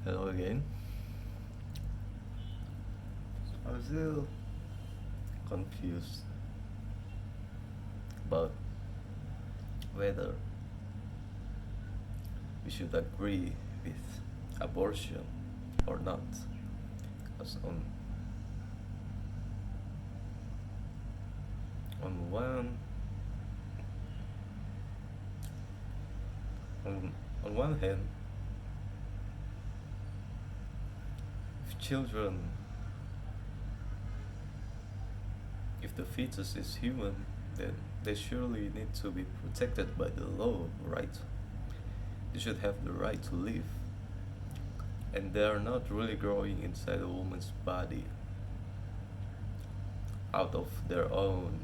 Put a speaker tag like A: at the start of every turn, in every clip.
A: Hello again. I'm still confused about whether we should agree with abortion or not. Because on on, on one hand, if children, if the fetus is human, then they surely need to be protected by the law, right? They should have the right to live, and they are not really growing inside a woman's body out of their own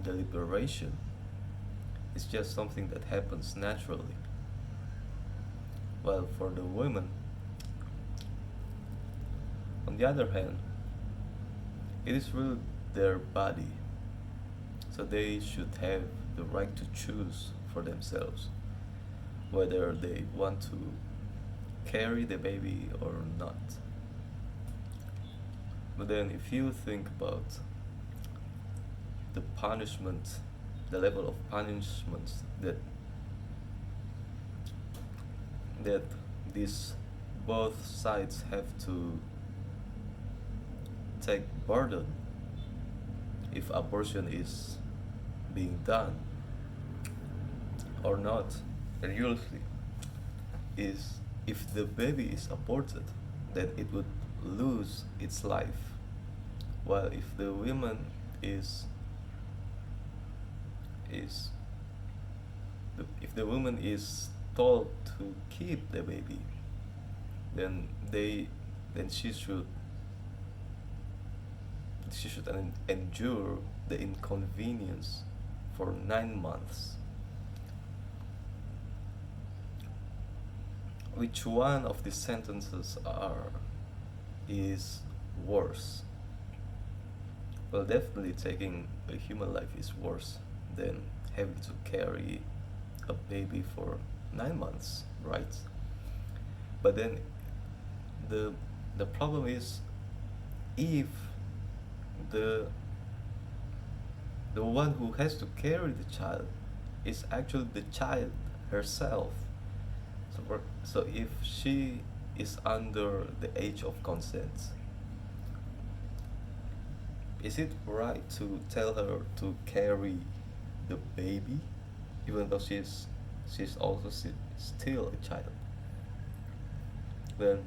A: deliberation. It's just something that happens naturally. While for the women, on the other hand, it is really their body, so they should have the right to choose for themselves whether they want to carry the baby or not. But then, if you think about the punishment, the level of punishment that these both sides have to take burden if abortion is being done or not, then usually is if the baby is aborted, then it would lose its life. While if the woman is is if the woman is told to keep the baby, then they then she should endure the inconvenience for 9 months. Which one of the sentences are is worse? Well, definitely taking a human life is worse than having to carry a baby for 9 months, right? But then the the problem is if the the one who has to carry the child is actually the child herself. So if she is under the age of consent, is it right to tell her to carry the baby, even though she's also still a child? Then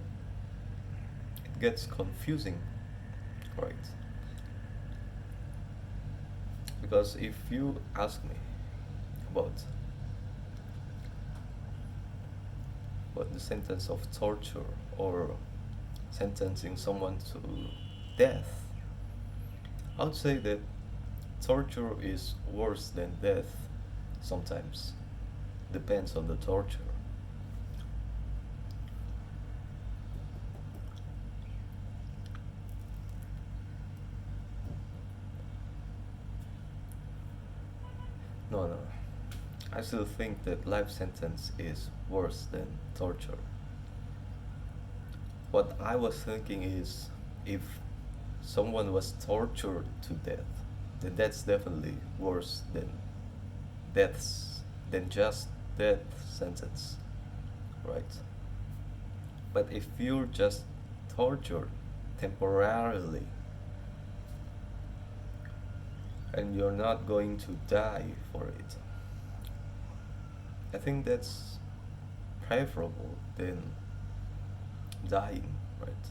A: it gets confusing, right? Because if you ask me about the sentence of torture or sentencing someone to death, I would say that torture is worse than death sometimes. Depends on the torture. No, no. I still think that life sentence is worse than torture. What I was thinking is if someone was tortured to death, then that's definitely worse deaths than just death sentence, right? But if you're just tortured temporarily and you're not going to die for it, I think that's preferable than dying, right?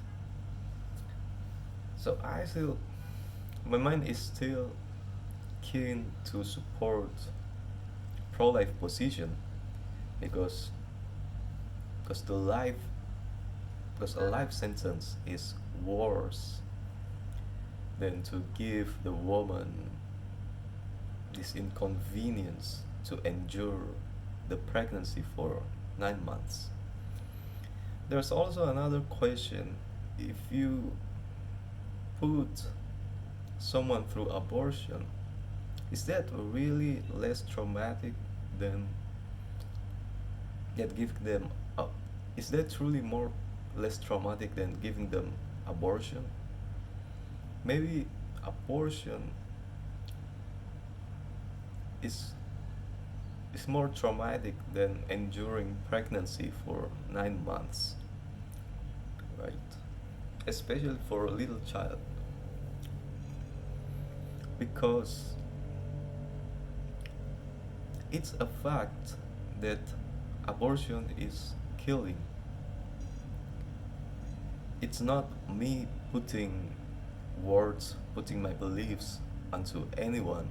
A: So I still, my mind is still keen to support pro-life position because because the life because a life sentence is worse than to give the woman this inconvenience to endure the pregnancy for 9 months. There's also another question. If you put someone through abortion, is that really less traumatic than that give them up? Is that truly more less traumatic than giving them abortion. Maybe abortion is is more traumatic than enduring pregnancy for 9 months, right? Especially for a little child, because it's a fact that abortion is killing. It's not me putting my beliefs onto anyone.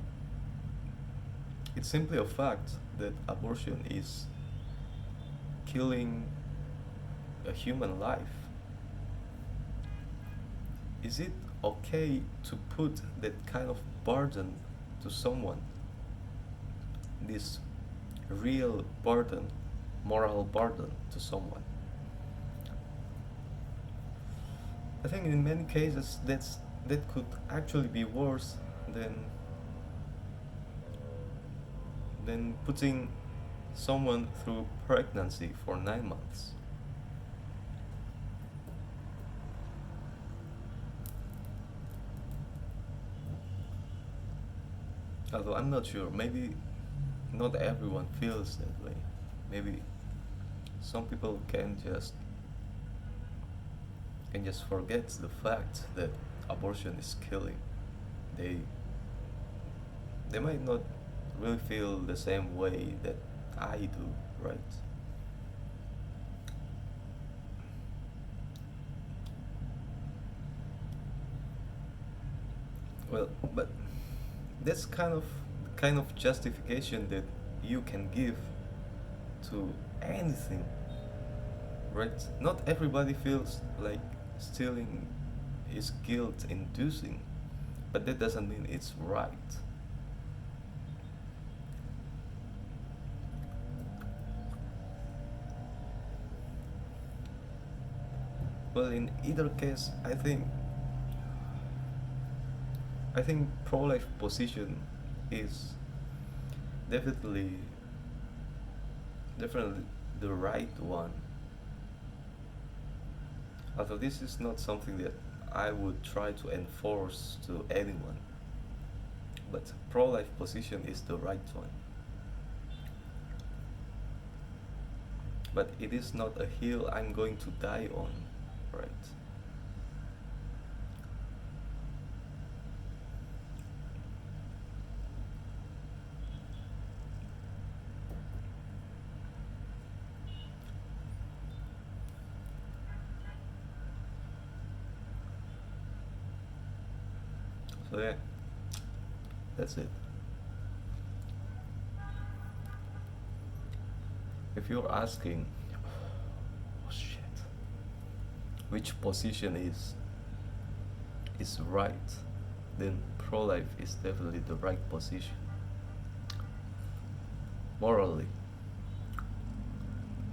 A: It's simply a fact that abortion is killing a human life. Is it okay to put that kind of burden to someone? This real burden, moral burden to someone? I think in many cases that could actually be worse than putting someone through pregnancy for 9 months. Although I'm not sure, maybe not everyone feels that way. Maybe some people can just forget the fact that abortion is killing. They they might not really feel the same way that I do, right? Well, but that's kind of justification that you can give to anything, right? Not everybody feels like stealing is guilt inducing, but that doesn't mean it's right. Well, in either case, I think pro-life position is definitely definitely the right one. Although this is not something that I would try to enforce to anyone, but pro-life position is the right one. But it is not a hill I'm going to die on, right? So yeah, that's it. If you're asking, oh shit, which position is right, then pro-life is definitely the right position. Morally,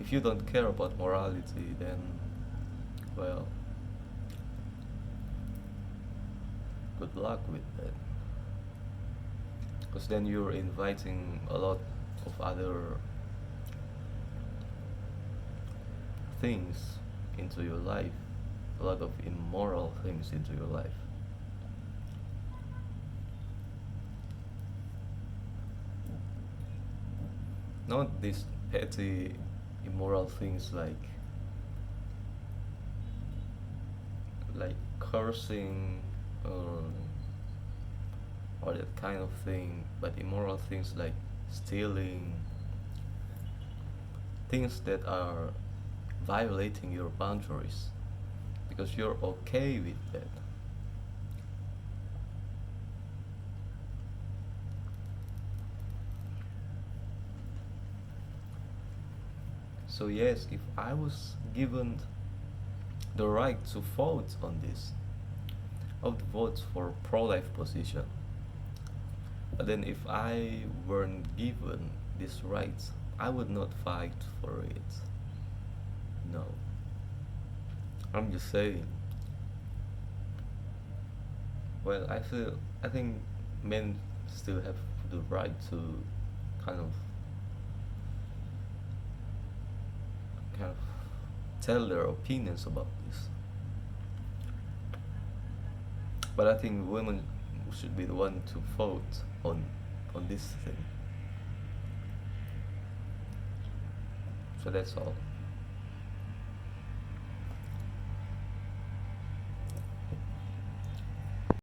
A: if you don't care about morality, then well, good luck with that. Because then you're inviting a lot of other things into your life, a lot of immoral things into your life. Not these petty immoral things like cursing or that kind of thing, but immoral things like stealing, things that are violating your boundaries because you're okay with that. So yes, if I was given the right to vote on this, I would vote for pro-life position. But then if I weren't given this right, I would not fight for it. No. I'm just saying. Well, I think men still have the right to kind of kind of tell their opinions about this. But I think women should be the one to vote on this thing. So that's all.